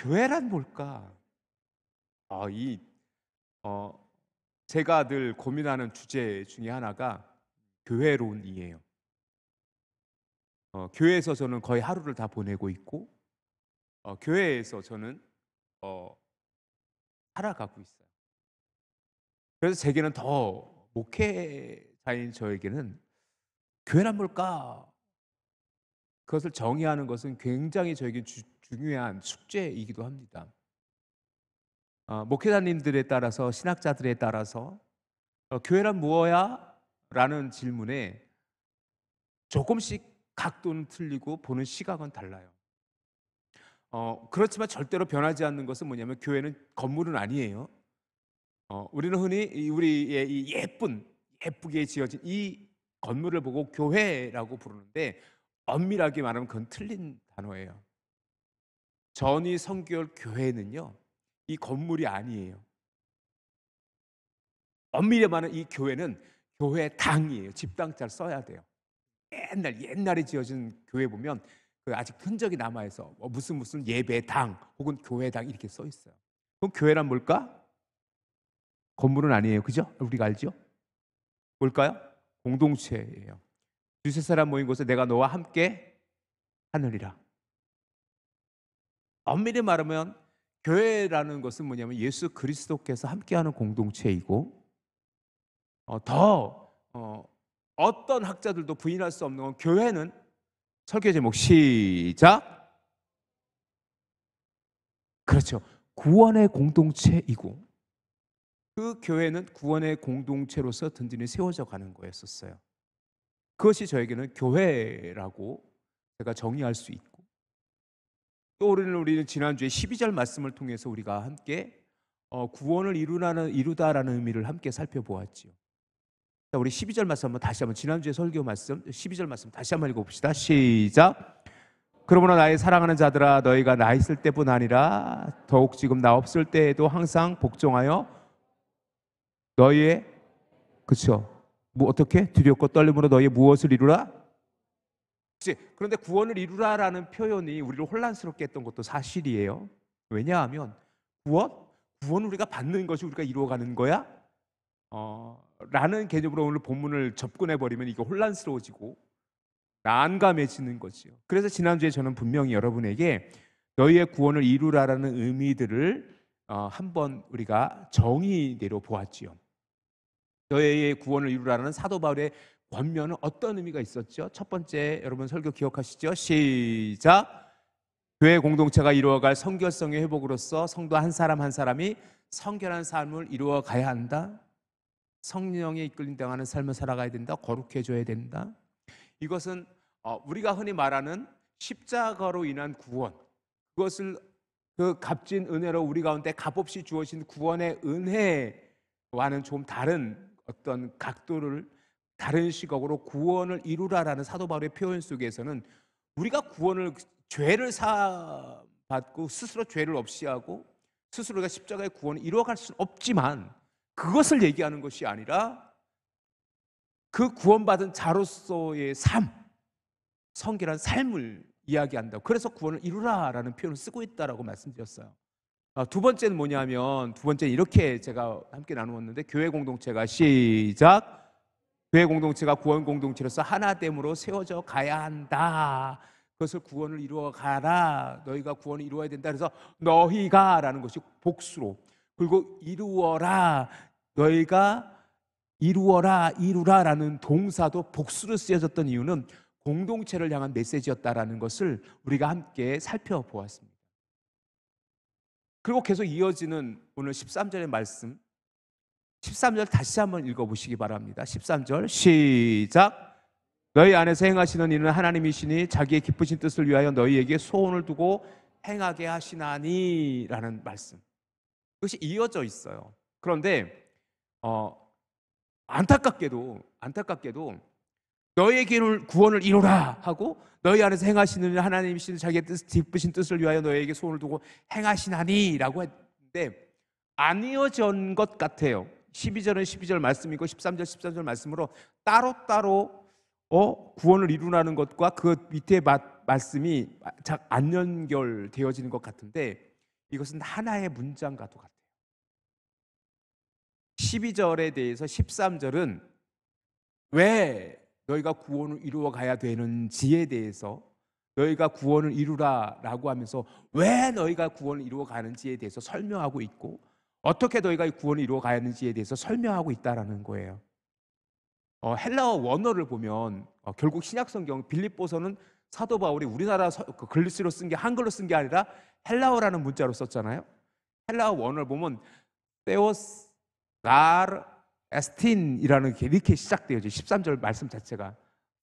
교회란 뭘까? 어, 이 어, 제가 늘 고민하는 주제 중에 하나가 교회론이에요. 교회에서 저는 거의 하루를 다 보내고 있고, 교회에서 저는 어, 살아가고 있어요. 그래서 제게는 더 목회자인 저에게는 교회란 뭘까? 그것을 정의하는 것은 굉장히 저에게 중요한 숙제이기도 합니다. 목회자님들에 따라서 신학자들에 따라서 교회란 무엇야? 라는 질문에 조금씩 각도는 틀리고 보는 시각은 달라요. 그렇지만 절대로 변하지 않는 것은 뭐냐면 교회는 건물은 아니에요. 우리는 흔히 우리의 이 예쁘게 지어진 이 건물을 보고 교회라고 부르는데 엄밀하게 말하면 그건 틀린 단어예요. 전이 성결 교회는요, 이 건물이 아니에요. 엄밀히 말하면 이 교회는 교회당이에요. 집당자를 써야 돼요. 옛날에 지어진 교회 보면 그 아직 흔적이 남아있어. 무슨 예배당 혹은 교회당 이렇게 써 있어요. 그럼 교회란 뭘까? 건물은 아니에요. 그죠? 우리가 알죠? 뭘까요? 공동체예요. 두세 사람 모인 곳에 내가 너와 함께 하느니라. 엄밀히 말하면 교회라는 것은 뭐냐면 예수 그리스도께서 함께하는 공동체이고, 어떤 학자들도 부인할 수 없는 건 교회는 설교 제목 시작. 그렇죠. 구원의 공동체이고 그 교회는 구원의 공동체로서 든든히 세워져 가는 거였었어요. 그것이 저에게는 교회라고 제가 정의할 수 있고, 또 우리는 지난주에 12절 말씀을 통해서 우리가 함께 구원을 이루다라는 의미를 함께 살펴보았지요. 자, 우리 12절 말씀 한번 다시 한번 지난주에 설교 말씀 12절 말씀 다시 한번 읽어봅시다. 시작. 그러므로 나의 사랑하는 자들아 너희가 나 있을 때뿐 아니라 더욱 지금 나 없을 때에도 항상 복종하여 너희의 그쵸 뭐 어떻게 두렵고 떨림으로 너희의 무엇을 이루라? 그런데 구원을 이루라라는 표현이 우리를 혼란스럽게 했던 것도 사실이에요. 왜냐하면 구원 우리가 받는 것이 우리가 이루어가는 거야? 라는 개념으로 오늘 본문을 접근해 버리면 이게 혼란스러워지고 난감해지는 거지요. 그래서 지난주에 저는 분명히 여러분에게 너희의 구원을 이루라라는 의미들을 한번 우리가 정의대로 보았지요. 너희의 구원을 이루라는 사도 바울의 권면은 어떤 의미가 있었죠? 첫 번째, 여러분 설교 기억하시죠? 시작. 교회 공동체가 이루어갈 성결성의 회복으로서 성도 한 사람 한 사람이 성결한 삶을 이루어가야 한다. 성령에 이끌림 당하는 삶을 살아가야 된다. 거룩해져야 된다. 이것은 우리가 흔히 말하는 십자가로 인한 구원, 그것을 그 값진 은혜로 우리 가운데 값없이 주어진 구원의 은혜와는 좀 다른 어떤 각도를 다른 시각으로 구원을 이루라라는 사도 바울의 표현 속에서는 우리가 죄를 사받고 스스로 죄를 없이 하고 스스로가 십자가의 구원을 이루어갈 수는 없지만 그것을 얘기하는 것이 아니라 그 구원받은 자로서의 삶, 성결한 삶을 이야기한다고. 그래서 구원을 이루라라는 표현을 쓰고 있다라고 말씀드렸어요. 두 번째는 뭐냐면, 두 번째는 이렇게 제가 함께 나누었는데, 교회 공동체가 시작. 교회 공동체가 구원 공동체로서 하나됨으로 세워져 가야 한다. 그것을 구원을 이루어 가라. 너희가 구원을 이루어야 된다. 그래서 너희가라는 것이 복수로, 그리고 이루어라. 너희가 이루라라는 동사도 복수로 쓰여졌던 이유는 공동체를 향한 메시지였다라는 것을 우리가 함께 살펴보았습니다. 그리고 계속 이어지는 오늘 13절의 말씀, 13절 다시 한번 읽어보시기 바랍니다. 13절 시작. 너희 안에서 행하시는 이는 하나님이시니 자기의 기쁘신 뜻을 위하여 너희에게 소원을 두고 행하게 하시나니 라는 말씀, 그것이 이어져 있어요. 그런데 안타깝게도 너희의 구원을 이루라 하고 너희 안에서 행하시는 하나님이신 자기의 기쁘신 뜻을 위하여 너희에게 소원을 두고 행하시나니 라고 했는데 안 이어진 것 같아요. 12절은 12절 말씀이고 13절 말씀으로 따로따로 구원을 이루라는 것과 그 밑에 말씀이 잘 안 연결되어지는 것 같은데 이것은 하나의 문장과도 같아요. 12절에 대해서 13절은 왜 너희가 구원을 이루어 가야 되는지에 대해서, 너희가 구원을 이루라라고 하면서 왜 너희가 구원을 이루어 가는지에 대해서 설명하고 있고, 어떻게 너희가 구원을 이루어 가야 하는지에 대해서 설명하고 있다라는 거예요. 헬라어 원어를 보면 결국 신약 성경 빌립보서는 사도 바울이 우리나라 글씨로 쓴 게, 한글로 쓴 게 아니라 헬라어라는 문자로 썼잖아요. 헬라어 원어를 보면 테오스 갈 에스틴이라는 게 이렇게 시작돼요. 13절 말씀 자체가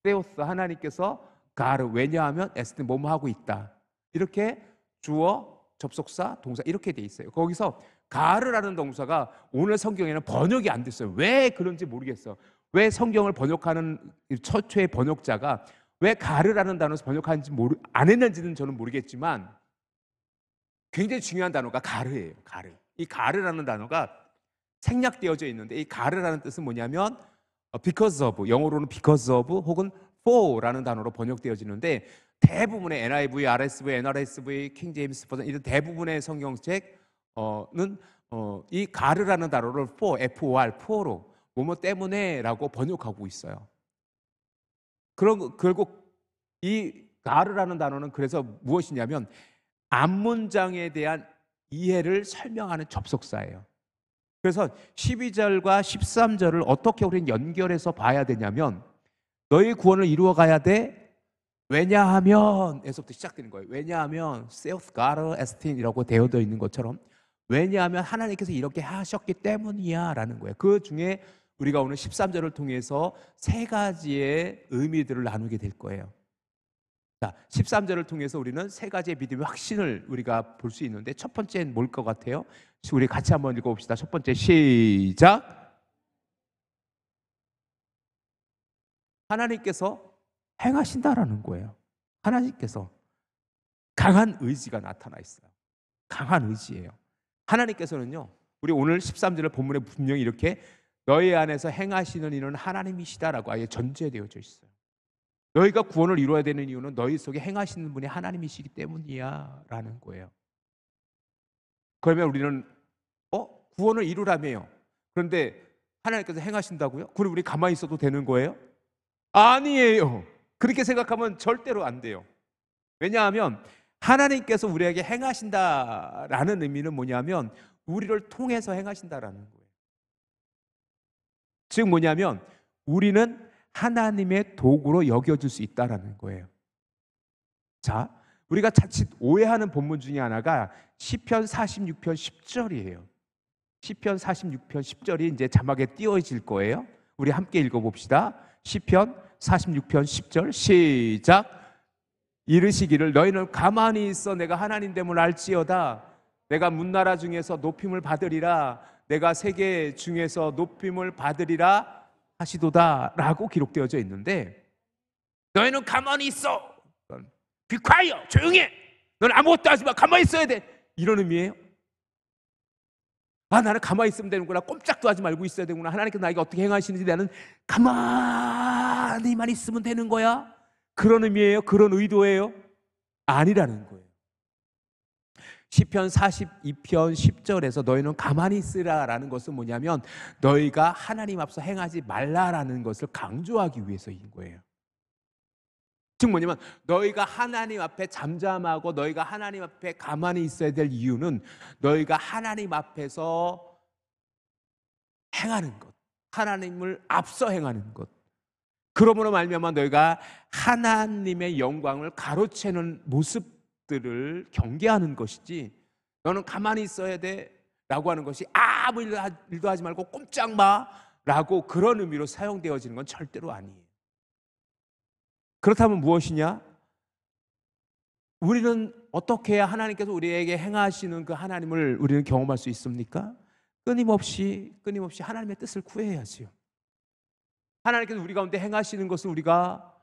테오스, 하나님께서, 가르, 왜냐하면, 에스틴, 뭐뭐 하고 있다, 이렇게 주어, 접속사, 동사 이렇게 돼 있어요. 거기서 가르라는 동사가 오늘 성경에는 번역이 안 됐어요. 왜 그런지 모르겠어. 왜 성경을 번역하는 최초의 번역자가 왜 가르라는 단어에서 번역하는지 안 했는지는 저는 모르겠지만, 굉장히 중요한 단어가 가르예요. 가르. 이 가르라는 단어가 생략되어져 있는데, 이 가르라는 뜻은 뭐냐면 because of, 영어로는 because of 혹은 for라는 단어로 번역되어지는데, 대부분의 NIV, RSV, NRSV, 킹 제임스 버전 이런 대부분의 성경책은 이 가르라는 단어를 for, F-O-R, for로, 뭐뭐 때문에라고 번역하고 있어요. 결국 이 가르라는 단어는 그래서 무엇이냐면 앞문장에 대한 이해를 설명하는 접속사예요. 그래서 12절과 13절을 어떻게 우리는 연결해서 봐야 되냐면, 너희 구원을 이루어 가야 돼. 왜냐하면 에서부터 시작되는 거예요. 왜냐하면 세우스 가르 에스틴이라고 되어져 있는 것처럼, 왜냐하면 하나님께서 이렇게 하셨기 때문이야 라는 거예요. 그 중에 우리가 오늘 13절을 통해서 세 가지의 의미들을 나누게 될 거예요. 자, 13절을 통해서 우리는 세 가지의 믿음의 확신을 우리가 볼 수 있는데, 첫 번째는 뭘 것 같아요? 우리 같이 한번 읽어봅시다. 첫 번째, 시작. 하나님께서 행하신다라는 거예요. 하나님께서, 강한 의지가 나타나 있어요. 강한 의지예요. 하나님께서는요, 우리 오늘 13절의 본문에 분명히 이렇게 너희 안에서 행하시는 이는 하나님이시다라고 아예 전제되어져 있어요. 너희가 구원을 이루어야 되는 이유는 너희 속에 행하시는 분이 하나님이시기 때문이야 라는 거예요. 그러면 우리는 구원을 이루라며요. 그런데 하나님께서 행하신다고요? 그럼 우리 가만히 있어도 되는 거예요? 아니에요. 그렇게 생각하면 절대로 안 돼요. 왜냐하면 하나님께서 우리에게 행하신다라는 의미는 뭐냐면 우리를 통해서 행하신다라는 거예요. 즉 뭐냐면 우리는 하나님의 도구로 여겨질 수 있다라는 거예요. 자, 우리가 자칫 오해하는 본문 중에 하나가 시편 46편 10절이에요. 시편 46편 10절이 이제 자막에 띄어질 거예요. 우리 함께 읽어봅시다. 시편 46편 10절 시작. 이르시기를 너희는 가만히 있어 내가 하나님됨을 알지어다. 내가 문나라 중에서 높임을 받으리라. 내가 세계 중에서 높임을 받으리라 하시도다 라고 기록되어져 있는데, 너희는 가만히 있어, Be quiet, 조용히 해, 너는 아무것도 하지 마, 가만히 있어야 돼, 이런 의미예요. 나는 가만히 있으면 되는구나, 꼼짝도 하지 말고 있어야 되는구나, 하나님께서 나에게 어떻게 행하시는지 나는 가만히만 있으면 되는 거야, 그런 의미예요? 그런 의도예요? 아니라는 거예요. 시편 42편 10절에서 너희는 가만히 있으라라는 것은 뭐냐면 너희가 하나님 앞서 행하지 말라라는 것을 강조하기 위해서인 거예요. 즉 뭐냐면 너희가 하나님 앞에 잠잠하고 너희가 하나님 앞에 가만히 있어야 될 이유는 너희가 하나님 앞에서 행하는 것, 하나님을 앞서 행하는 것, 그러므로 말미암아 너희가 하나님의 영광을 가로채는 모습들을 경계하는 것이지, 너는 가만히 있어야 돼 라고 하는 것이 아무 일도 하지 말고 꼼짝 마 라고 그런 의미로 사용되어지는 건 절대로 아니에요. 그렇다면 무엇이냐? 우리는 어떻게 해야 하나님께서 우리에게 행하시는 그 하나님을 우리는 경험할 수 있습니까? 끊임없이 하나님의 뜻을 구해야지요. 하나님께서 우리 가운데 행하시는 것을 우리가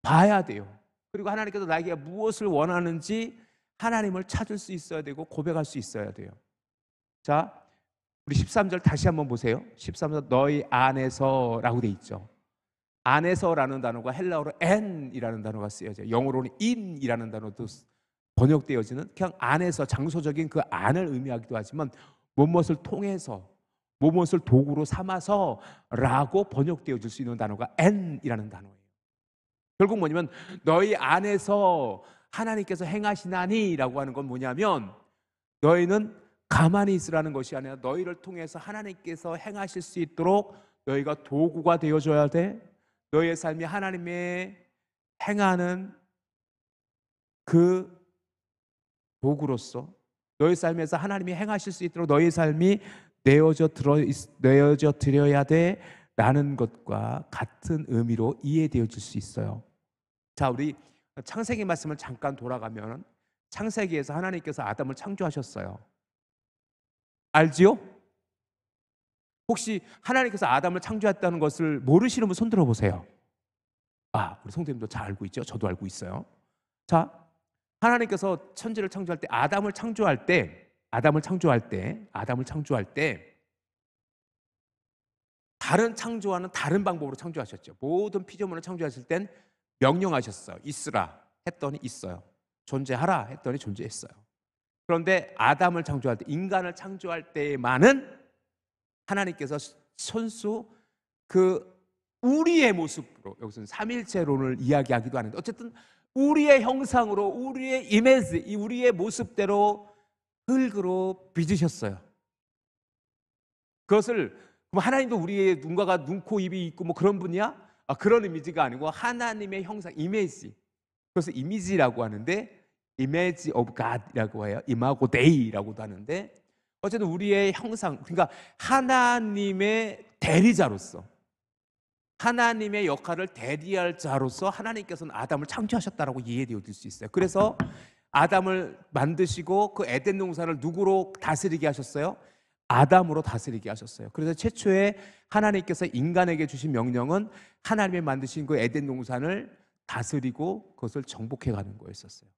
봐야 돼요. 그리고 하나님께서 나에게 무엇을 원하는지 하나님을 찾을 수 있어야 되고 고백할 수 있어야 돼요. 자, 우리 13절 다시 한번 보세요. 13절 너희 안에서라고 돼 있죠. 안에서라는 단어가 헬라어로 n이라는 단어가 쓰여져요. 영어로는 in이라는 단어도 번역되어지는 그냥 안에서 장소적인 그 안을 의미하기도 하지만 무엇을 통해서 무엇을 도구로 삼아서라고 번역되어질 수 있는 단어가 n이라는 단어예요. 결국 뭐냐면 너희 안에서 하나님께서 행하시나니라고 하는 건 뭐냐면 너희는 가만히 있으라는 것이 아니라 너희를 통해서 하나님께서 행하실 수 있도록 너희가 도구가 되어줘야 돼. 너희의 삶이 하나님의 행하는 그 도구로서 너희 삶에서 하나님이 행하실 수 있도록 너희 삶이 내어져 드려야 돼라는 것과 같은 의미로 이해되어질 수 있어요. 자, 우리 창세기 말씀을 잠깐 돌아가면 창세기에서 하나님께서 아담을 창조하셨어요. 알지요? 혹시 하나님께서 아담을 창조했다는 것을 모르시는 분 손 들어보세요. 우리 성도님도 잘 알고 있죠? 저도 알고 있어요. 자, 하나님께서 천지를 창조할 때 아담을 창조할 때 다른 창조와는 다른 방법으로 창조하셨죠. 모든 피조물을 창조하실 땐 명령하셨어요. 있으라 했더니 있어요. 존재하라 했더니 존재했어요. 그런데 아담을 창조할 때, 인간을 창조할 때만은 하나님께서 손수 그 우리의 모습으로, 여기서는 삼일체론을 이야기하기도 하는데 어쨌든 우리의 형상으로, 우리의 이미지, 우리의 모습대로 흙으로 빚으셨어요. 그것을 하나님도 우리의 눈과 눈, 코, 입이 있고 뭐 그런 분이야? 그런 이미지가 아니고 하나님의 형상, 이미지. 그래서 이미지라고 하는데 Image of God이라고 해요. 이마고 데이라고도 하는데 어쨌든 우리의 형상, 그러니까 하나님의 대리자로서, 하나님의 역할을 대리할 자로서 하나님께서는 아담을 창조하셨다라고 이해되어질 수 있어요. 그래서 아담을 만드시고 그 에덴 동산을 누구로 다스리게 하셨어요? 아담으로 다스리게 하셨어요. 그래서 최초에 하나님께서 인간에게 주신 명령은 하나님이 만드신 그 에덴 동산을 다스리고 그것을 정복해가는 거였었어요.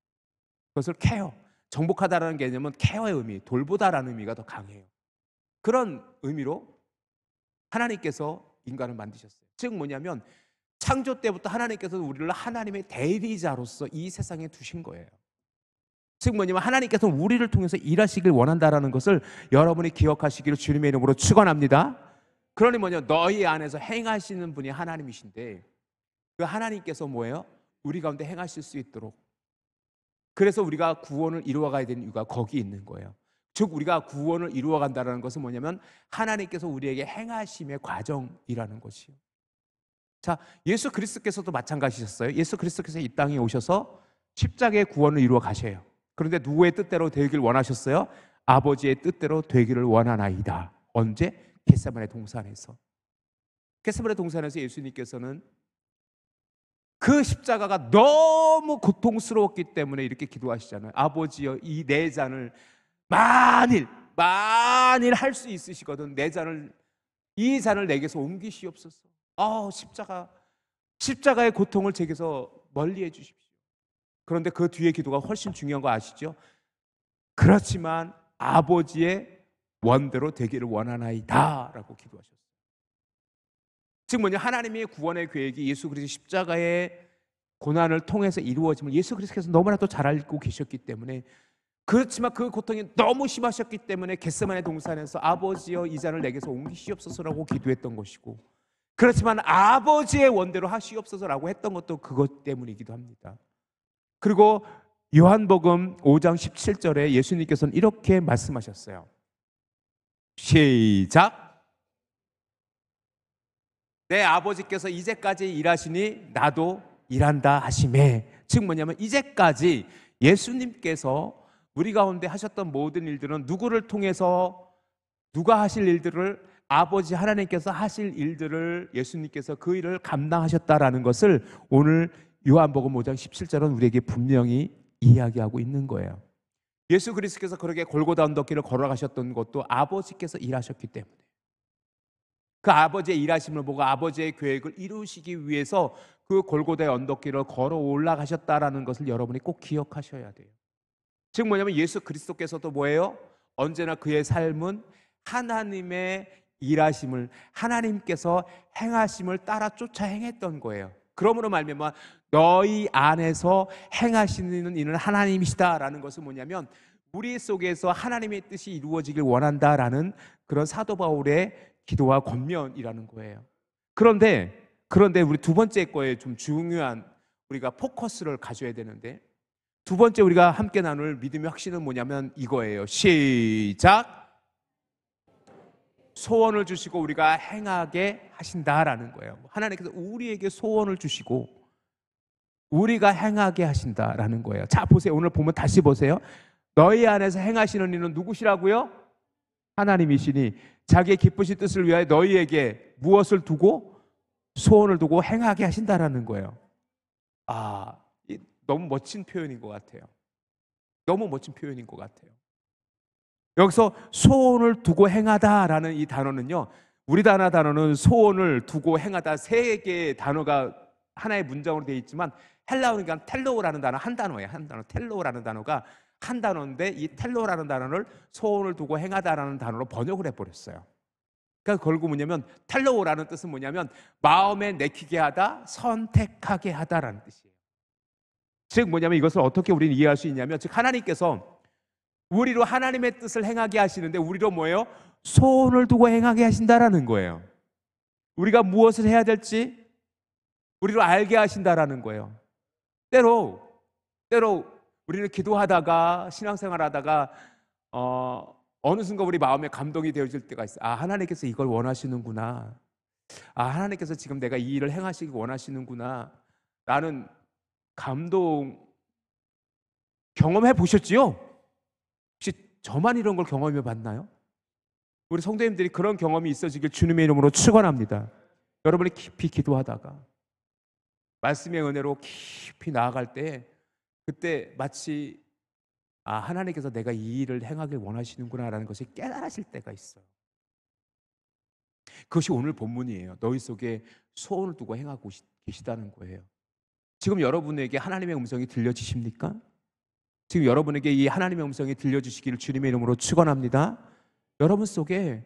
그것을 케어, 정복하다라는 개념은 케어의 의미, 돌보다라는 의미가 더 강해요. 그런 의미로 하나님께서 인간을 만드셨어요. 즉 뭐냐면 창조 때부터 하나님께서 우리를 하나님의 대리자로서 이 세상에 두신 거예요. 즉 뭐냐면 하나님께서는 우리를 통해서 일하시길 원한다라는 것을 여러분이 기억하시기를 주님의 이름으로 축원합니다. 그러니 뭐냐, 너희 안에서 행하시는 분이 하나님이신데 그 하나님께서 뭐예요? 우리 가운데 행하실 수 있도록, 그래서 우리가 구원을 이루어가야 되는 이유가 거기 있는 거예요. 즉 우리가 구원을 이루어간다는 것은 뭐냐면 하나님께서 우리에게 행하심의 과정이라는 것이요. 자, 예수 그리스도께서도 마찬가지셨어요. 예수 그리스도께서 이 땅에 오셔서 십자가의 구원을 이루어 가셔요. 그런데 누구의 뜻대로 되길 원하셨어요? 아버지의 뜻대로 되기를 원하나이다. 언제? 겟세마네 동산에서. 겟세마네 동산에서 예수님께서는 그 십자가가 너무 고통스러웠기 때문에 이렇게 기도하시잖아요. 아버지여, 이 내 잔을 만일 할 수 있으시거든 이 잔을 내게서 옮기시옵소서. 십자가의 고통을 제게서 멀리 해주십시오. 그런데 그 뒤에 기도가 훨씬 중요한 거 아시죠? 그렇지만 아버지의 원대로 되기를 원하나이다 라고 기도하셨어요. 즉 뭐냐, 하나님의 구원의 계획이 예수 그리스도 십자가의 고난을 통해서 이루어짐을 예수 그리스도께서 너무나도 잘 알고 계셨기 때문에, 그렇지만 그 고통이 너무 심하셨기 때문에 겟세마네 동산에서 아버지여 이 잔을 내게서 옮기시옵소서라고 기도했던 것이고, 그렇지만 아버지의 원대로 하시옵소서라고 했던 것도 그것 때문이기도 합니다. 그리고 요한복음 5장 17절에 예수님께서는 이렇게 말씀하셨어요. 시작. 내 아버지께서 이제까지 일하시니 나도 일한다 하시매. 즉 뭐냐면 이제까지 예수님께서 우리 가운데 하셨던 모든 일들은 누구를 통해서, 누가 하실 일들을, 아버지 하나님께서 하실 일들을 예수님께서 그 일을 감당하셨다라는 것을 오늘 요한복음 5장 17절은 우리에게 분명히 이야기하고 있는 거예요. 예수 그리스도께서 그렇게 골고다 언덕길을 걸어가셨던 것도 아버지께서 일하셨기 때문에, 그 아버지의 일하심을 보고 아버지의 계획을 이루시기 위해서 그 골고다의 언덕길을 걸어 올라가셨다라는 것을 여러분이 꼭 기억하셔야 돼요. 즉 뭐냐면 예수 그리스도께서도 뭐예요? 언제나 그의 삶은 하나님의 일하심을, 하나님께서 행하심을 따라 쫓아 행했던 거예요. 그러므로 말미암아 너희 안에서 행하시는 이는 하나님이시다라는 것은 뭐냐면 우리 속에서 하나님의 뜻이 이루어지길 원한다라는 그런 사도 바울의 기도와 권면이라는 거예요. 그런데 우리 두 번째 거에 좀 중요한 우리가 포커스를 가져야 되는데, 두 번째 우리가 함께 나눌 믿음의 확신은 뭐냐면 이거예요. 시작. 소원을 주시고 우리가 행하게 하신다라는 거예요. 하나님께서 우리에게 소원을 주시고 우리가 행하게 하신다라는 거예요. 자, 보세요. 오늘 보면 다시 보세요. 너희 안에서 행하시는 이는 누구시라고요? 하나님이시니 자기의 기쁘신 뜻을 위하여 너희에게 무엇을 두고? 소원을 두고 행하게 하신다라는 거예요. 너무 멋진 표현인 것 같아요. 너무 멋진 표현인 것 같아요. 여기서 소원을 두고 행하다라는 이 단어는요, 우리 단어는 소원을 두고 행하다 세 개의 단어가 하나의 문장으로 되어 있지만 헬라어는 그냥 텔로라는 단어 한 단어예요. 한 단어. 텔로라는 단어가 한 단어인데 이 텔로라는 단어를 소원을 두고 행하다라는 단어로 번역을 해버렸어요. 그러니까 결국 뭐냐면 텔로라는 뜻은 뭐냐면 마음에 내키게 하다, 선택하게 하다라는 뜻이에요. 즉 뭐냐면 이것을 어떻게 우리는 이해할 수 있냐면, 즉 하나님께서 우리로 하나님의 뜻을 행하게 하시는데 우리로 뭐예요? 소원을 두고 행하게 하신다라는 거예요. 우리가 무엇을 해야 될지 우리로 알게 하신다라는 거예요. 때로 우리는 기도하다가 신앙생활하다가 어느 순간 우리 마음에 감동이 되어질 때가 있어요. 하나님께서 이걸 원하시는구나. 하나님께서 지금 내가 이 일을 행하시기 원하시는구나. 라는 감동 경험해 보셨지요? 혹시 저만 이런 걸 경험해 봤나요? 우리 성도님들이 그런 경험이 있어지길 주님의 이름으로 축원합니다. 여러분이 깊이 기도하다가 말씀의 은혜로 깊이 나아갈 때 그때 마치 하나님께서 내가 이 일을 행하길 원하시는구나라는 것이 깨달아질 때가 있어요. 그것이 오늘 본문이에요. 너희 속에 소원을 두고 행하고 계시다는 거예요. 지금 여러분에게 하나님의 음성이 들려지십니까? 지금 여러분에게 이 하나님의 음성이 들려주시기를 주님의 이름으로 축원합니다. 여러분 속에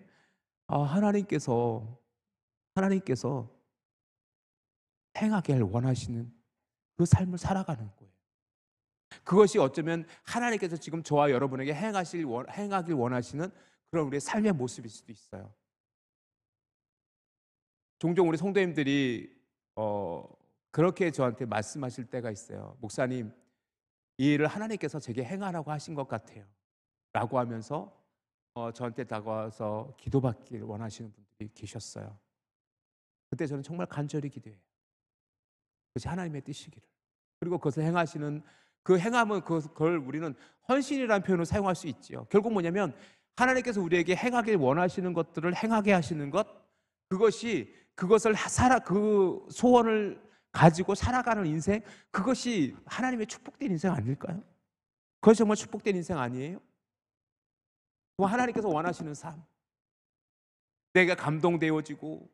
하나님께서 행하길 원하시는 그 삶을 살아가는 거예요. 그것이 어쩌면 하나님께서 지금 저와 여러분에게 행하길 원하시는 그런 우리의 삶의 모습일 수도 있어요. 종종 우리 성도님들이 그렇게 저한테 말씀하실 때가 있어요. 목사님, 이 일을 하나님께서 제게 행하라고 하신 것 같아요 라고 하면서 저한테 다가와서 기도받길 원하시는 분들이 계셨어요. 그때 저는 정말 간절히 기도해요. 그것이 하나님의 뜻이기를. 그리고 그것을 행하시는 그 행함은 그걸 우리는 헌신이라는 표현을 사용할 수 있지요. 결국 뭐냐면 하나님께서 우리에게 행하길 원하시는 것들을 행하게 하시는 것, 그것을 그 소원을 가지고 살아가는 인생, 그것이 하나님의 축복된 인생 아닐까요? 그것이 정말 축복된 인생 아니에요? 하나님께서 원하시는 삶, 내가 감동되어지고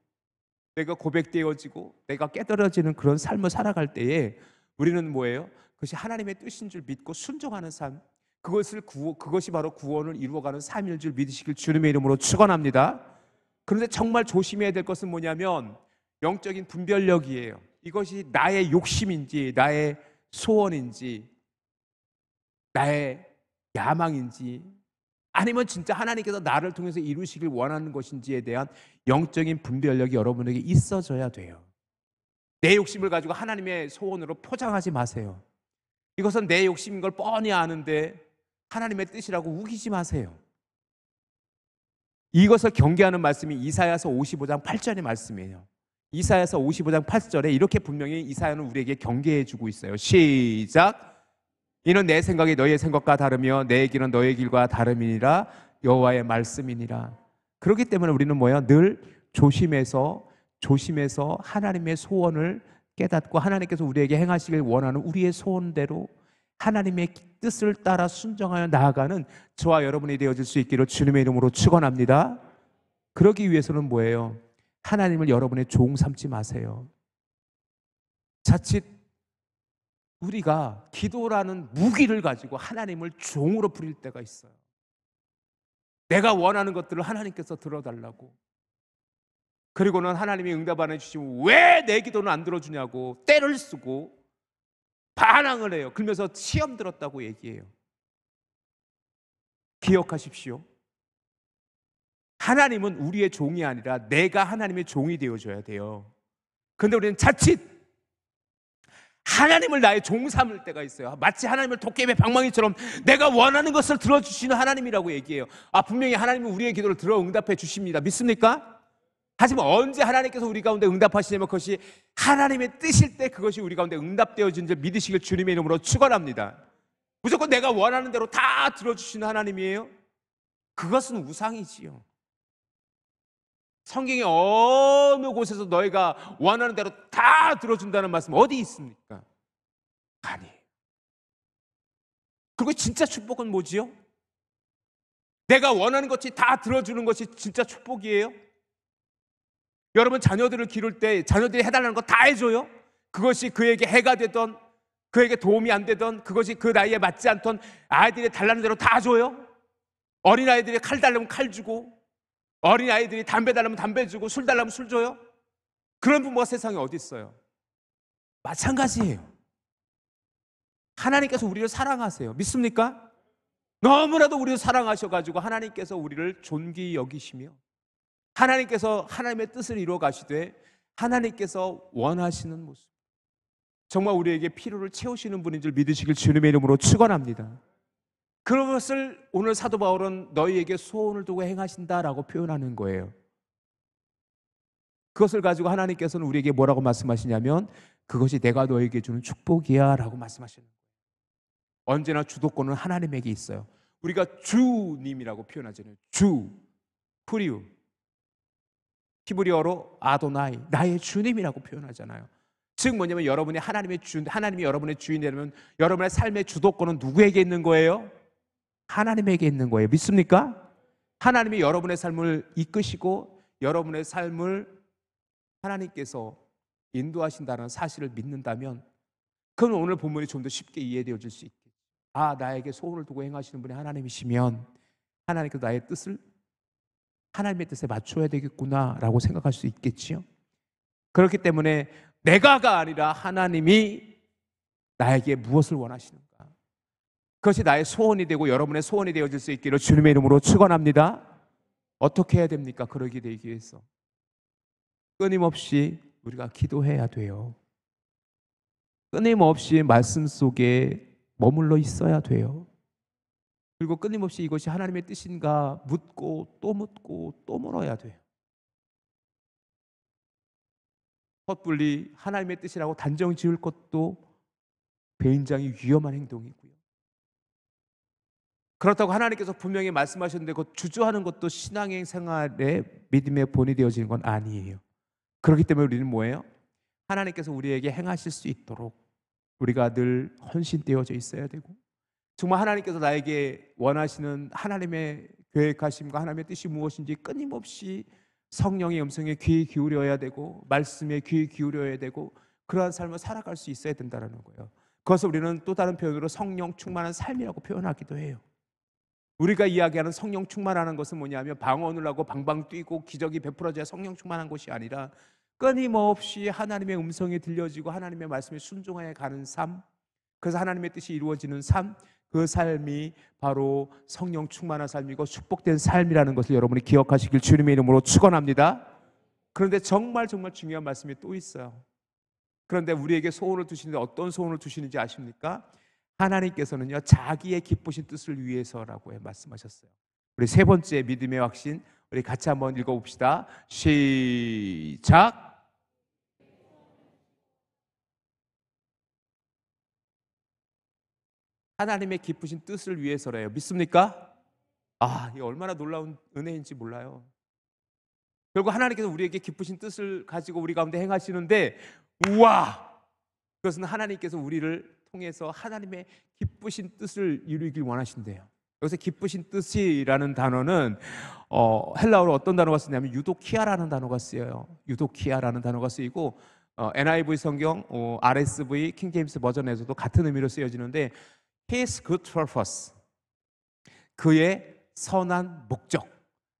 내가 고백되어지고 내가 깨달아지는 그런 삶을 살아갈 때에 우리는 뭐예요? 그것이 하나님의 뜻인 줄 믿고 순종하는 삶, 그것이 바로 구원을 이루어가는 삶일 줄 믿으시길 주님의 이름으로 축원합니다. 그런데 정말 조심해야 될 것은 뭐냐면 영적인 분별력이에요. 이것이 나의 욕심인지 나의 소원인지 나의 야망인지 아니면 진짜 하나님께서 나를 통해서 이루시길 원하는 것인지에 대한 영적인 분별력이 여러분에게 있어져야 돼요. 내 욕심을 가지고 하나님의 소원으로 포장하지 마세요. 이것은 내 욕심인 걸 뻔히 아는데 하나님의 뜻이라고 우기지 마세요. 이것을 경계하는 말씀이 이사야서 55장 8절의 말씀이에요. 이사야서 55장 8절에 이렇게 분명히 이사야는 우리에게 경계해 주고 있어요. 시작. 이는 내 생각이 너희의 생각과 다르며 내 길은 너희의 길과 다름이니라. 여호와의 말씀이니라. 그렇기 때문에 우리는 뭐야? 늘 조심해서 하나님의 소원을 깨닫고 하나님께서 우리에게 행하시길 원하는 우리의 소원대로 하나님의 뜻을 따라 순종하여 나아가는 저와 여러분이 되어질 수 있기를 주님의 이름으로 축원합니다. 그러기 위해서는 뭐예요? 하나님을 여러분의 종 삼지 마세요. 자칫 우리가 기도라는 무기를 가지고 하나님을 종으로 부릴 때가 있어요. 내가 원하는 것들을 하나님께서 들어달라고, 그리고는 하나님이 응답 안 해주시면 왜 내 기도는 안 들어주냐고 떼를 쓰고 반항을 해요. 그러면서 시험 들었다고 얘기해요. 기억하십시오. 하나님은 우리의 종이 아니라 내가 하나님의 종이 되어줘야 돼요. 그런데 우리는 자칫 하나님을 나의 종 삼을 때가 있어요. 마치 하나님을 도깨비 방망이처럼 내가 원하는 것을 들어주시는 하나님이라고 얘기해요. 분명히 하나님은 우리의 기도를 들어 응답해 주십니다. 믿습니까? 하지만 언제 하나님께서 우리 가운데 응답하시냐면 그것이 하나님의 뜻일 때 그것이 우리 가운데 응답되어진 줄 믿으시길 주님의 이름으로 축원합니다. 무조건 내가 원하는 대로 다 들어주시는 하나님이에요? 그것은 우상이지요. 성경의 어느 곳에서 너희가 원하는 대로 다 들어준다는 말씀 어디 있습니까? 아니에요. 그리고 진짜 축복은 뭐지요? 내가 원하는 것이 다 들어주는 것이 진짜 축복이에요? 여러분 자녀들을 기를 때 자녀들이 해달라는 거 다 해줘요? 그것이 그에게 해가 되던 그에게 도움이 안 되던 그것이 그 나이에 맞지 않던 아이들이 달라는 대로 다 줘요? 어린아이들이 칼 달라면 칼 주고 어린아이들이 담배 달라면 담배 주고 술 달라면 술 줘요? 그런 부모가 세상에 어디 있어요? 마찬가지예요. 하나님께서 우리를 사랑하세요. 믿습니까? 너무나도 우리를 사랑하셔가지고 하나님께서 우리를 존귀히 여기시며 하나님께서 하나님의 뜻을 이루어 가시되 하나님께서 원하시는 모습, 정말 우리에게 필요를 채우시는 분인 줄 믿으시길 주님의 이름으로 축원합니다. 그것을 오늘 사도 바울은 너희에게 소원을 두고 행하신다라고 표현하는 거예요. 그것을 가지고 하나님께서는 우리에게 뭐라고 말씀하시냐면 그것이 내가 너에게 주는 축복이야 라고 말씀하시는 거예요. 언제나 주도권은 하나님에게 있어요. 우리가 주님이라고 표현하잖아요. 주, 프리우, 히브리어로 아도나이, 나의 주님이라고 표현하잖아요. 즉 뭐냐면 여러분이 하나님의 주, 하나님이 여러분의 주인이라면 여러분의 삶의 주도권은 누구에게 있는 거예요? 하나님에게 있는 거예요. 믿습니까? 하나님이 여러분의 삶을 이끄시고 여러분의 삶을 하나님께서 인도하신다는 사실을 믿는다면 그럼 오늘 본문이 좀 더 쉽게 이해되어질 수 있겠죠. 나에게 소원을 두고 행하시는 분이 하나님이시면 하나님께서 나의 뜻을 하나님의 뜻에 맞춰야 되겠구나라고 생각할 수 있겠지요. 그렇기 때문에 내가가 아니라 하나님이 나에게 무엇을 원하시는가, 그것이 나의 소원이 되고 여러분의 소원이 되어질 수 있기를 주님의 이름으로 축원합니다. 어떻게 해야 됩니까? 그러게 되기 위해서 끊임없이 우리가 기도해야 돼요. 끊임없이 말씀 속에 머물러 있어야 돼요. 그리고 끊임없이 이것이 하나님의 뜻인가 묻고 또 물어야 돼요. 헛불리 하나님의 뜻이라고 단정 지을 것도 굉장히 위험한 행동이고요. 그렇다고 하나님께서 분명히 말씀하셨는데 그 주저하는 것도 신앙의 생활에 믿음의 본이 되어지는 건 아니에요. 그렇기 때문에 우리는 뭐예요? 하나님께서 우리에게 행하실 수 있도록 우리가 늘 헌신되어져 있어야 되고, 정말 하나님께서 나에게 원하시는 하나님의 계획하심과 하나님의 뜻이 무엇인지 끊임없이 성령의 음성에 귀 기울여야 되고 말씀에 귀 기울여야 되고 그러한 삶을 살아갈 수 있어야 된다는 거예요. 그것을 우리는 또 다른 표현으로 성령 충만한 삶이라고 표현하기도 해요. 우리가 이야기하는 성령 충만하는 것은 뭐냐면 방언을 하고 방방 뛰고 기적이 베풀어져야 성령 충만한 것이 아니라 끊임없이 하나님의 음성이 들려지고 하나님의 말씀에 순종하여 가는 삶, 그래서 하나님의 뜻이 이루어지는 삶, 그 삶이 바로 성령 충만한 삶이고 축복된 삶이라는 것을 여러분이 기억하시길 주님의 이름으로 축원합니다. 그런데 정말 중요한 말씀이 또 있어요. 그런데 우리에게 소원을 두시는데 어떤 소원을 두시는지 아십니까? 하나님께서는요 자기의 기쁘신 뜻을 위해서라고 말씀하셨어요. 우리 세 번째 믿음의 확신, 우리 같이 한번 읽어봅시다. 시작. 하나님의 기쁘신 뜻을 위해서래요. 믿습니까? 이게 얼마나 놀라운 은혜인지 몰라요. 결국 하나님께서 우리에게 기쁘신 뜻을 가지고 우리 가운데 행하시는데, 우와! 그것은 하나님께서 우리를 통해서 하나님의 기쁘신 뜻을 이루길 원하신대요. 여기서 기쁘신 뜻이라는 단어는 헬라어로 어떤 단어가 쓰냐면 유도키아라는 단어가 쓰여요. 유도키아라는 단어가 쓰이고 NIV 성경, RSV, 킹제임스 버전에서도 같은 의미로 쓰여지는데 His good purpose, 그의 선한 목적,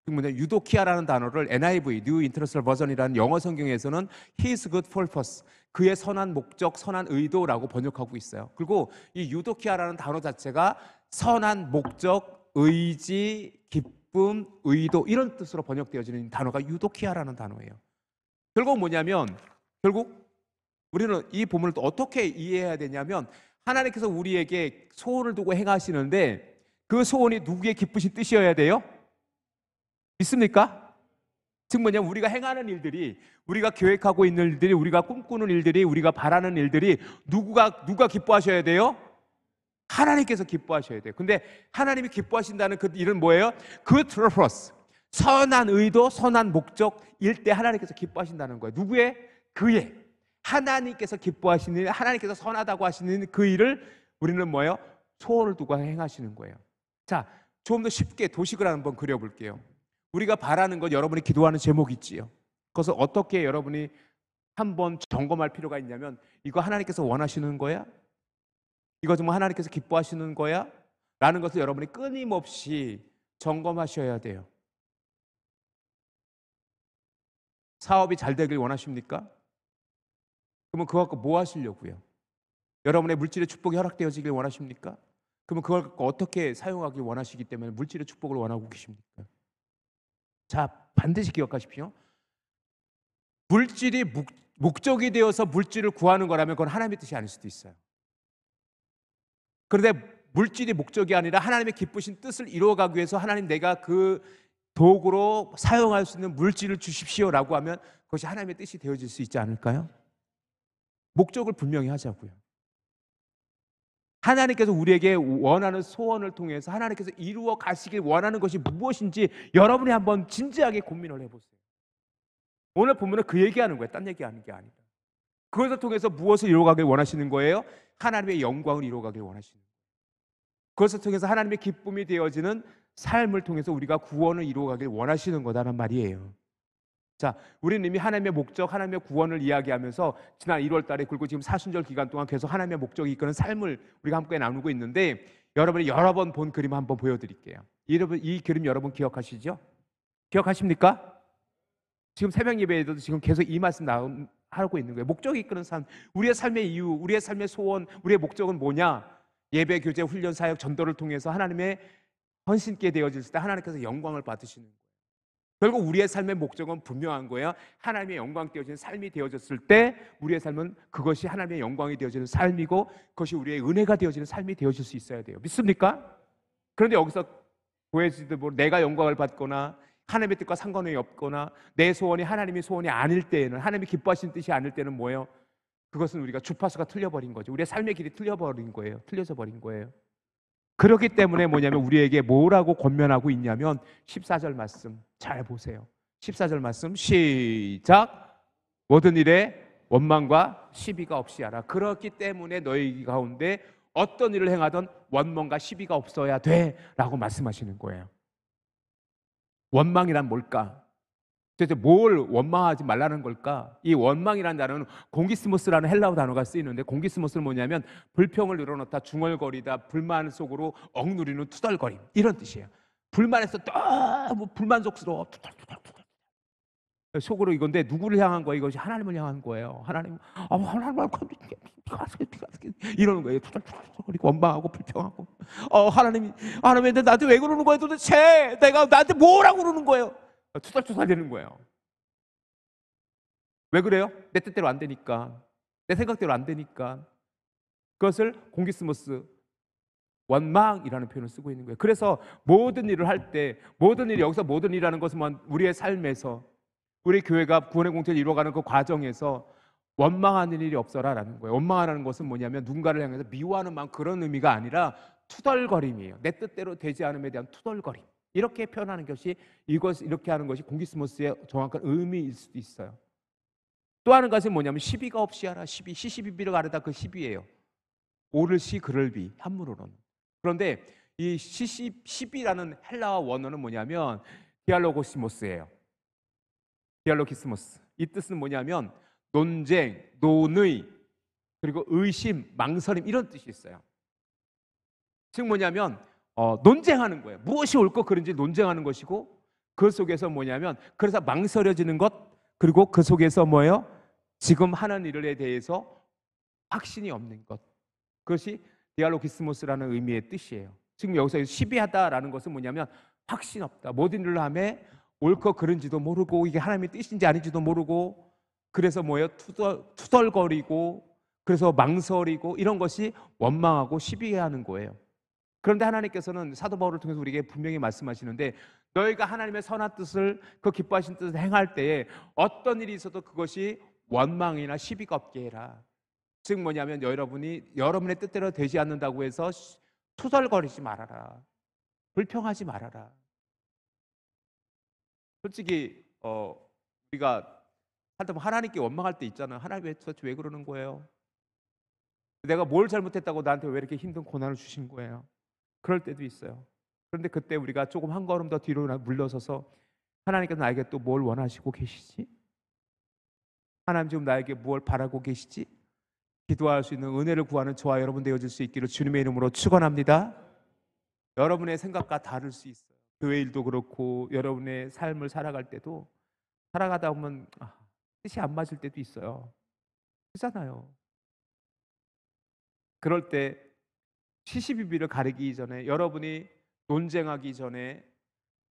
즉 뭐냐, 유도키아라는 단어를 NIV, New International Version이라는 영어 성경에서는 His good purpose, 그의 선한 목적, 선한 의도라고 번역하고 있어요. 그리고 이 유도키아라는 단어 자체가 선한 목적, 의지, 기쁨, 의도 이런 뜻으로 번역되어지는 단어가 유도키아라는 단어예요. 결국 뭐냐면, 결국 우리는 이 본문을 또 어떻게 이해해야 되냐면, 하나님께서 우리에게 소원을 두고 행하시는데 그 소원이 누구의 기쁘신 뜻이어야 돼요? 믿습니까? 즉 뭐냐면, 우리가 행하는 일들이, 우리가 계획하고 있는 일들이, 우리가 꿈꾸는 일들이, 우리가 바라는 일들이 누가 기뻐하셔야 돼요? 하나님께서 기뻐하셔야 돼요. 근데 하나님이 기뻐하신다는 그 일은 뭐예요? Good purpose, 선한 의도, 선한 목적일 때 하나님께서 기뻐하신다는 거예요. 누구의? 그의. 하나님께서 기뻐하시는 일, 하나님께서 선하다고 하시는 그 일을 우리는 뭐예요? 소원을 두고 행하시는 거예요. 자, 좀 더 쉽게 도식을 한번 그려볼게요. 우리가 바라는 건 여러분이 기도하는 제목이 있지요. 그것을 어떻게 여러분이 한번 점검할 필요가 있냐면, 이거 하나님께서 원하시는 거야? 이거 정말 하나님께서 기뻐하시는 거야? 라는 것을 여러분이 끊임없이 점검하셔야 돼요. 사업이 잘 되길 원하십니까? 그러면 그거 갖고 뭐 하시려고요? 여러분의 물질의 축복이 허락되어지길 원하십니까? 그러면 그걸 갖고 어떻게 사용하길 원하시기 때문에 물질의 축복을 원하고 계십니까? 자, 반드시 기억하십시오. 물질이 목적이 되어서 물질을 구하는 거라면 그건 하나님의 뜻이 아닐 수도 있어요. 그런데 물질이 목적이 아니라 하나님의 기쁘신 뜻을 이루어가기 위해서 하나님, 내가 그 도구로 사용할 수 있는 물질을 주십시오라고 하면 그것이 하나님의 뜻이 되어질 수 있지 않을까요? 목적을 분명히 하자고요. 하나님께서 우리에게 원하는 소원을 통해서 하나님께서 이루어 가시길 원하는 것이 무엇인지 여러분이 한번 진지하게 고민을 해보세요. 오늘 본문은 그 얘기하는 거예요. 딴 얘기하는 게 아니다. 그것을 통해서 무엇을 이루어가길 원하시는 거예요? 하나님의 영광을 이루어가길 원하시는 거예요. 그것을 통해서 하나님의 기쁨이 되어지는 삶을 통해서 우리가 구원을 이루어가길 원하시는 거다란 말이에요. 자, 우리는 이미 하나님의 목적, 하나님의 구원을 이야기하면서 지난 1월 달에, 그리고 지금 사순절 기간 동안 계속 하나님의 목적이 이끄는 삶을 우리가 함께 나누고 있는데, 여러분이 여러 번 본 그림 한번 보여드릴게요. 여러분, 이 그림 여러분 기억하시죠? 기억하십니까? 지금 새벽 예배에도 지금 계속 이 말씀 하고 있는 거예요. 목적이 이끄는 삶, 우리의 삶의 이유, 우리의 삶의 소원, 우리의 목적은 뭐냐? 예배, 교제, 훈련, 사역, 전도를 통해서 하나님의 헌신께 되어질 때 하나님께서 영광을 받으시는 거예요. 결국 우리의 삶의 목적은 분명한 거예요. 하나님의 영광 되어지는 삶이 되어졌을 때 우리의 삶은 그것이 하나님의 영광이 되어지는 삶이고, 그것이 우리의 은혜가 되어지는 삶이 되어질 수 있어야 돼요. 믿습니까? 그런데 여기서 보여지듯 내가 영광을 받거나 하나님의 뜻과 상관이 없거나 내 소원이 하나님의 소원이 아닐 때에는, 하나님이 기뻐하시는 뜻이 아닐 때는 뭐예요? 그것은 우리가 주파수가 틀려버린 거죠. 우리의 삶의 길이 틀려버린 거예요. 틀려져 버린 거예요. 그렇기 때문에 뭐냐면, 우리에게 뭐라고 권면하고 있냐면 14절 말씀 잘 보세요. 14절 말씀 시작. 모든 일에 원망과 시비가 없이 하라. 그렇기 때문에 너희 가운데 어떤 일을 행하든 원망과 시비가 없어야 돼 라고 말씀하시는 거예요. 원망이란 뭘까? 도대체 뭘 원망하지 말라는 걸까? 이 원망이라는 단어는 공기스모스라는 헬라어 단어가 쓰이는데, 공기스모스는 뭐냐면 불평을 늘어놓다, 중얼거리다, 불만 속으로 억누리는 투덜거림, 이런 뜻이에요. 불만해서 너무 불만족스러워, 투덜투덜투덜 속으로. 이건데 누구를 향한 거예요? 이것이 하나님을 향한 거예요. 하나님을 이러는 거예요. 투덜투덜거리고 원망하고 불평하고, 하나님 나한테 왜 그러는 거예요? 도대체 내가 나한테 뭐라고 그러는 거예요? 투덜투덜 되는 거예요. 왜 그래요? 내 뜻대로 안 되니까, 내 생각대로 안 되니까. 그것을 공기스모스, 원망이라는 표현을 쓰고 있는 거예요. 그래서 모든 일을 할 때, 모든 일이, 여기서 모든 일이라는 것은 우리의 삶에서, 우리 교회가 구원의 공태를 이루어가는 그 과정에서 원망하는 일이 없어라라는 거예요. 원망하는 것은 뭐냐면 누군가를 향해서 미워하는 마음, 그런 의미가 아니라 투덜거림이에요. 내 뜻대로 되지 않음에 대한 투덜거림, 이렇게 표현하는 것이, 이렇게 하는 것이 공기스모스의 정확한 의미일 수도 있어요. 또 하는 것은 뭐냐면 시비가 없이 하라. 시시비비를 가르다, 그 시비예요. 오를 시 그를 비, 한문으로는. 그런데 이 시비라는 헬라어 원어는 뭐냐면 디알로고시모스예요. 디알로기스모스. 이 뜻은 뭐냐면 논쟁, 논의, 그리고 의심, 망설임, 이런 뜻이 있어요. 즉 뭐냐면 논쟁하는 거예요. 무엇이 옳고 그른지 논쟁하는 것이고, 그 속에서 뭐냐면 그래서 망설여지는 것, 그리고 그 속에서 뭐예요? 지금 하는 일에 대해서 확신이 없는 것. 그것이 디알로기스모스라는 의미의 뜻이에요. 지금 여기서 시비하다라는 것은 뭐냐면 확신 없다. 모든 일을 하매 옳고 그른지도 모르고 이게 하나님의 뜻인지 아닌지도 모르고 그래서 뭐예요? 투덜거리고 그래서 망설이고 이런 것이 원망하고 시비하는 거예요. 그런데 하나님께서는 사도 바울을 통해서 우리에게 분명히 말씀하시는데 너희가 하나님의 선한 뜻을 그 기뻐하신 뜻을 행할 때에 어떤 일이 있어도 그것이 원망이나 시비가 없게 해라. 즉 뭐냐면 여러분의 뜻대로 되지 않는다고 해서 투덜거리지 말아라. 불평하지 말아라. 솔직히 우리가 하다 보면 하나님께 원망할 때 있잖아요. 하나님 왜 그러는 거예요? 내가 뭘 잘못했다고 나한테 왜 이렇게 힘든 고난을 주신 거예요? 그럴 때도 있어요. 그런데 그때 우리가 조금 한 걸음 더 뒤로 물러서서 하나님께서 나에게 또 뭘 원하시고 계시지? 하나님 지금 나에게 뭘 바라고 계시지? 기도할 수 있는 은혜를 구하는 저와 여러분 되어질 수 있기를 주님의 이름으로 축원합니다. 여러분의 생각과 다를 수 있어요. 교회 일도 그렇고 여러분의 삶을 살아갈 때도 살아가다 보면 뜻이 안 맞을 때도 있어요. 그렇잖아요. 그럴 때 시시비비를 가리기 전에 여러분이 논쟁하기 전에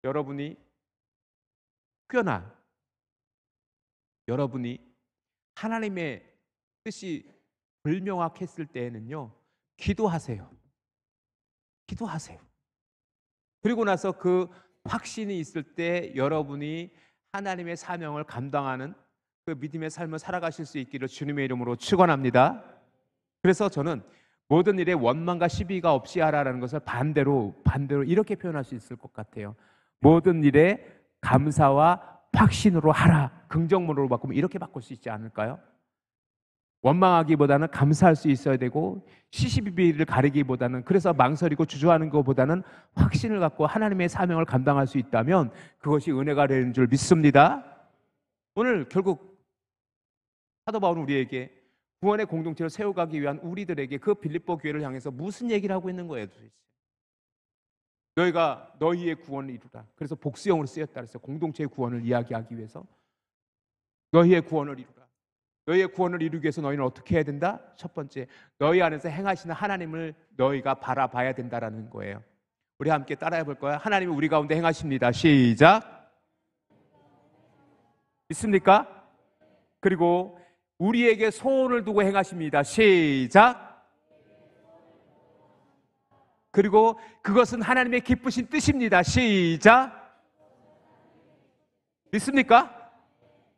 여러분이 혹여나 여러분이 하나님의 뜻이 불명확했을 때에는요 기도하세요. 기도하세요. 그리고 나서 그 확신이 있을 때 여러분이 하나님의 사명을 감당하는 그 믿음의 삶을 살아가실 수 있기를 주님의 이름으로 축원합니다. 그래서 저는 모든 일에 원망과 시비가 없이 하라라는 것을 반대로 이렇게 표현할 수 있을 것 같아요. 모든 일에 감사와 확신으로 하라. 긍정문으로 바꾸면 이렇게 바꿀 수 있지 않을까요? 원망하기보다는 감사할 수 있어야 되고 시시비비를 가리기보다는 그래서 망설이고 주저하는 것보다는 확신을 갖고 하나님의 사명을 감당할 수 있다면 그것이 은혜가 되는 줄 믿습니다. 오늘 결국 사도 바울은 우리에게 구원의 공동체를 세워가기 위한 우리들에게 그 빌립보 교회를 향해서 무슨 얘기를 하고 있는 거예요 도대체? 너희가 너희의 구원을 이루라. 그래서 복수형으로 쓰였다 그랬어요. 공동체의 구원을 이야기하기 위해서 너희의 구원을 이루라. 너희의 구원을 이루기 위해서 너희는 어떻게 해야 된다? 첫 번째, 너희 안에서 행하시는 하나님을 너희가 바라봐야 된다라는 거예요. 우리 함께 따라해 볼 거야. 하나님이 우리 가운데 행하십니다. 시작. 있습니까? 그리고 우리에게 소원을 두고 행하십니다. 시작. 그리고 그것은 하나님의 기쁘신 뜻입니다. 시작. 믿습니까?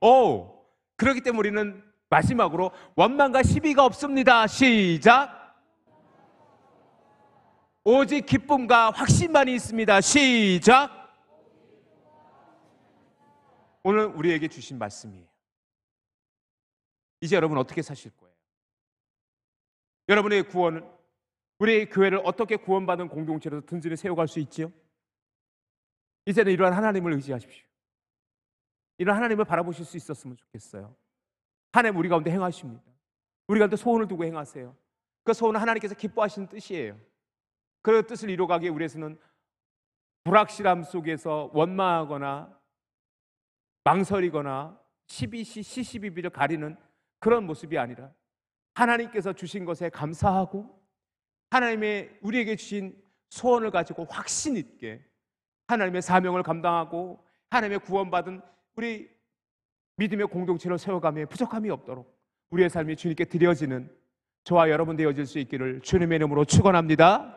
오. 그렇기 때문에 우리는 마지막으로 원망과 시비가 없습니다. 시작. 오직 기쁨과 확신만이 있습니다. 시작. 오늘 우리에게 주신 말씀이에요. 이제 여러분 어떻게 사실 거예요? 여러분의 구원은 우리의 교회를 어떻게 구원받은 공동체로 든든히 세워갈 수 있지요? 이제는 이러한 하나님을 의지하십시오. 이런 하나님을 바라보실 수 있었으면 좋겠어요. 하나님 우리 가운데 행하십니다. 우리 가운데 소원을 두고 행하세요. 그 소원은 하나님께서 기뻐하시는 뜻이에요. 그 뜻을 이루어가기에 우리에서는 불확실함 속에서 원망하거나 망설이거나 시시비비를 가리는 그런 모습이 아니라 하나님께서 주신 것에 감사하고 하나님의 우리에게 주신 소원을 가지고 확신 있게 하나님의 사명을 감당하고 하나님의 구원받은 우리 믿음의 공동체를 세워가며 부족함이 없도록 우리의 삶이 주님께 드려지는 저와 여러분 되어질 수 있기를 주님의 이름으로 축원합니다.